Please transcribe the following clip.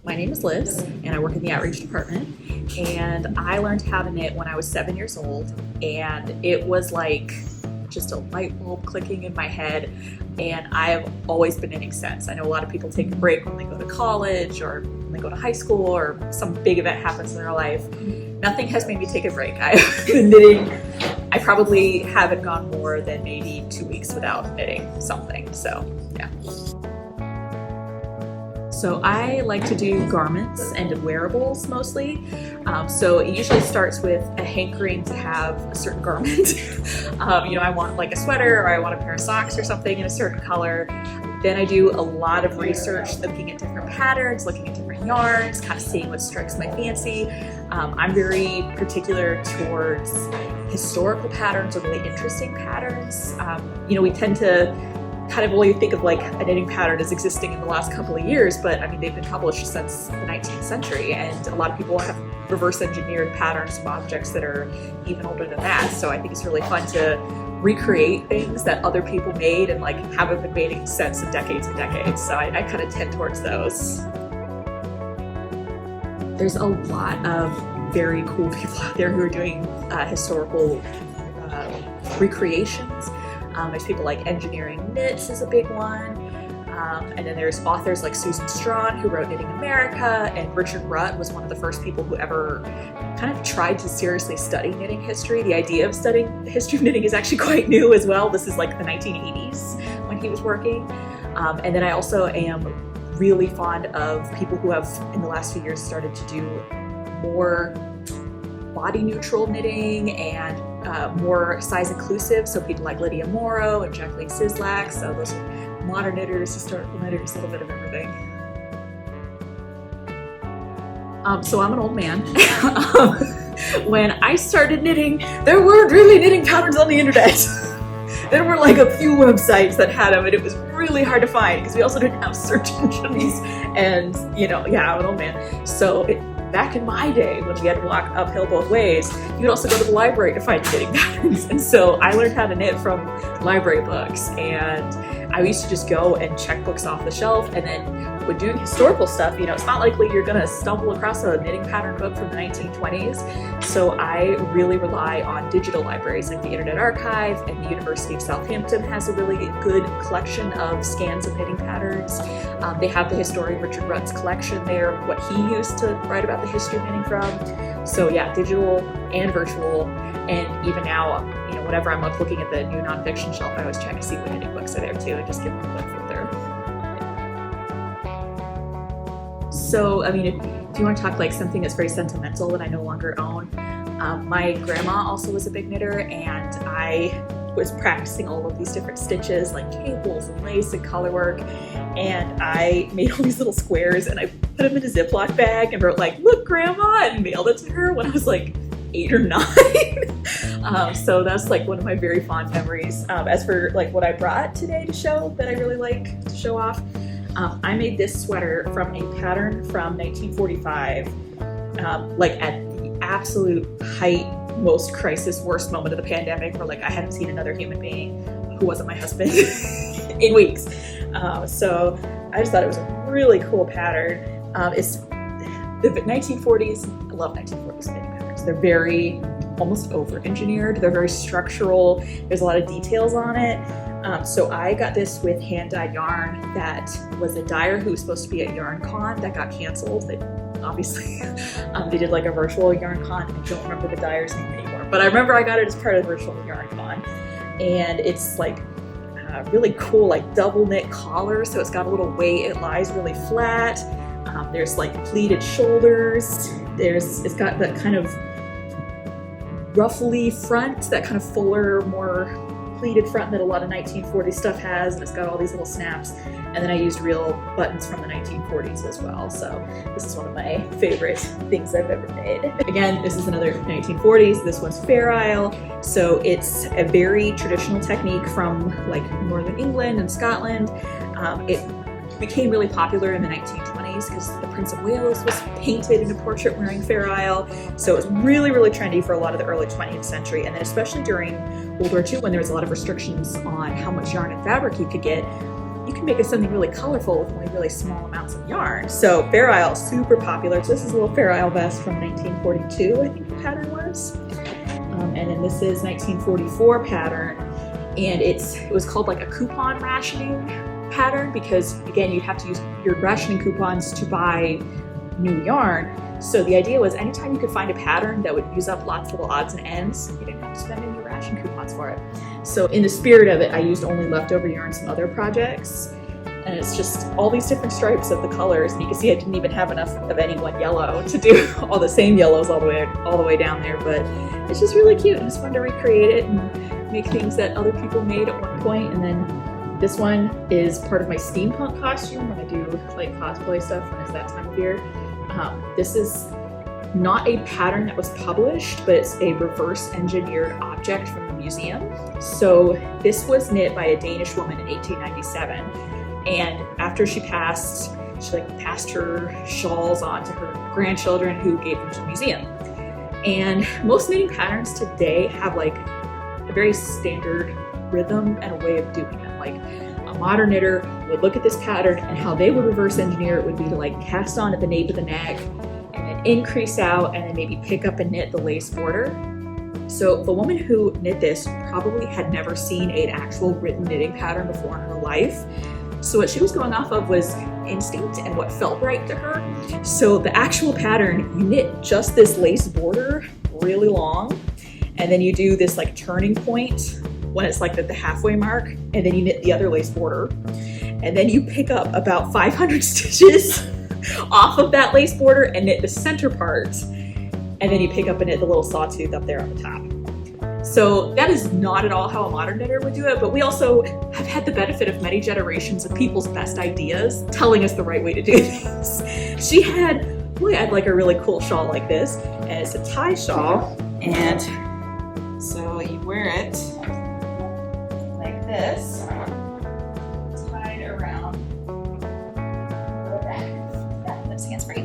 My name is Liz, and I work in the outreach department. And I learned how to knit when I was 7 years old, and it was like just a light bulb clicking in my head. And I've always been knitting since. I know a lot of people take a break when they go to college or when they go to high school or some big event happens in their life. Nothing has made me take a break. I've been knitting. I probably haven't gone more than maybe 2 weeks without knitting something. So yeah. So I like to do garments and wearables mostly. So it usually starts with a hankering to have a certain garment. I want like a sweater, or I want a pair of socks or something in a certain color. Then I do a lot of research, looking at different patterns, looking at different yarns, kind of seeing what strikes my fancy. I'm very particular towards historical patterns or really interesting patterns. We tend to kind of only think of like a knitting pattern as existing in the last couple of years, but I mean, they've been published since the 19th century, and a lot of people have reverse engineered patterns of objects that are even older than that. So I think it's really fun to recreate things that other people made and like haven't been made in sense in decades and decades. So I kind of tend towards those. There's a lot of very cool people out there who are doing historical recreations. There's people like Engineering Knits is a big one. And then there's authors like Susan Strawn, who wrote Knitting America, and Richard Rutt was one of the first people who ever kind of tried to seriously study knitting history. The idea of studying the history of knitting is actually quite new as well. This is like the 1980s when he was working. And then I also am really fond of people who have, in the last few years, started to do more body neutral knitting and more size inclusive. So people like Lydia Morrow and Jacqueline Sislak. So those are modern knitters, historical knitters, a little bit of everything. So I'm an old man. When I started knitting, there weren't really knitting patterns on the internet. There were like a few websites that had them, and it was really hard to find because we also didn't have search engines. And I'm an old man. So back in my day, when we had to walk uphill both ways, you could also go to the library to find knitting patterns. And so I learned how to knit from library books, and I used to just go and check books off the shelf. And then when doing historical stuff, it's not likely you're gonna stumble across a knitting pattern book from the 1920s. So I really rely on digital libraries like the Internet Archive, and the University of Southampton has a really good collection of scans of knitting patterns. They have the historian Richard Rutt's collection there, what he used to write about the history of knitting from. So yeah, digital and virtual, and even now, whenever I'm like looking at the new nonfiction shelf, I always check to see what knitting books are there too, and just give them a look further. So, if you want to talk like something that's very sentimental that I no longer own, my grandma also was a big knitter, and I was practicing all of these different stitches like cables and lace and color work, and I made all these little squares and I put them in a Ziploc bag and wrote like, "Look, Grandma," and mailed it to her when I was like 8 or 9. So that's like one of my very fond memories. As for like what I brought today to show that I really like to show off, I made this sweater from a pattern from 1945, like at the absolute height, most crisis, worst moment of the pandemic, where like I hadn't seen another human being who wasn't my husband in weeks. So I just thought it was a really cool pattern. It's the 1940s. I love 1940s knitting patterns. They're very almost over-engineered. They're very structural. There's a lot of details on it. So I got this with hand-dyed yarn that was a dyer who was supposed to be at YarnCon that got canceled. Obviously, they did like a virtual YarnCon. I don't remember the dyer's name anymore, but I remember I got it as part of the virtual YarnCon. And it's like really cool, like double knit collar. So it's got a little weight. It lies really flat. There's like pleated shoulders. It's got that kind of ruffly front, that kind of fuller, more pleated front that a lot of 1940s stuff has, and it's got all these little snaps. And then I used real buttons from the 1940s as well. So this is one of my favorite things I've ever made. Again, this is another 1940s. This one's Fair Isle. So it's a very traditional technique from like Northern England and Scotland. It became really popular in the 1920s because the Prince of Wales was painted in a portrait wearing Fair Isle. So it was really, really trendy for a lot of the early 20th century. And then especially during World War II, when there was a lot of restrictions on how much yarn and fabric you could get, you can make it something really colorful with only really small amounts of yarn. So Fair Isle, super popular. So this is a little Fair Isle vest from 1942, I think the pattern was. And then this is 1944 pattern, and it was called like a coupon rationing pattern because, again, you'd have to use your rationing coupons to buy new yarn. So the idea was anytime you could find a pattern that would use up lots of little odds and ends, you didn't have to spend any ration coupons for it. So in the spirit of it, I used only leftover yarns from other projects. And it's just all these different stripes of the colors. And you can see I didn't even have enough of any one yellow to do all the same yellows all the way down there. But it's just really cute, and it's fun to recreate it and make things that other people made at one point. And then this one is part of my steampunk costume when I do like cosplay stuff when it's that time of year. This is not a pattern that was published, but it's a reverse engineered object from the museum. So this was knit by a Danish woman in 1897. And after she passed, she passed her shawls on to her grandchildren who gave them to the museum. And most knitting patterns today have like a very standard rhythm and a way of doing it. Like a modern knitter would look at this pattern, and how they would reverse engineer it would be to like cast on at the nape of the neck and then increase out and then maybe pick up and knit the lace border. So the woman who knit this probably had never seen an actual written knitting pattern before in her life. So what she was going off of was instinct and what felt right to her. So the actual pattern, you knit just this lace border really long, and then you do this like turning point when it's like at the halfway mark, and then you knit the other lace border. And then you pick up about 500 stitches off of that lace border and knit the center part. And then you pick up and knit the little sawtooth up there on the top. So that is not at all how a modern knitter would do it, but we also have had the benefit of many generations of people's best ideas telling us the right way to do things. She had like a really cool shawl like this, and it's a tie shawl, and so you wear it like this, tied around the back. Yeah, that's hands free.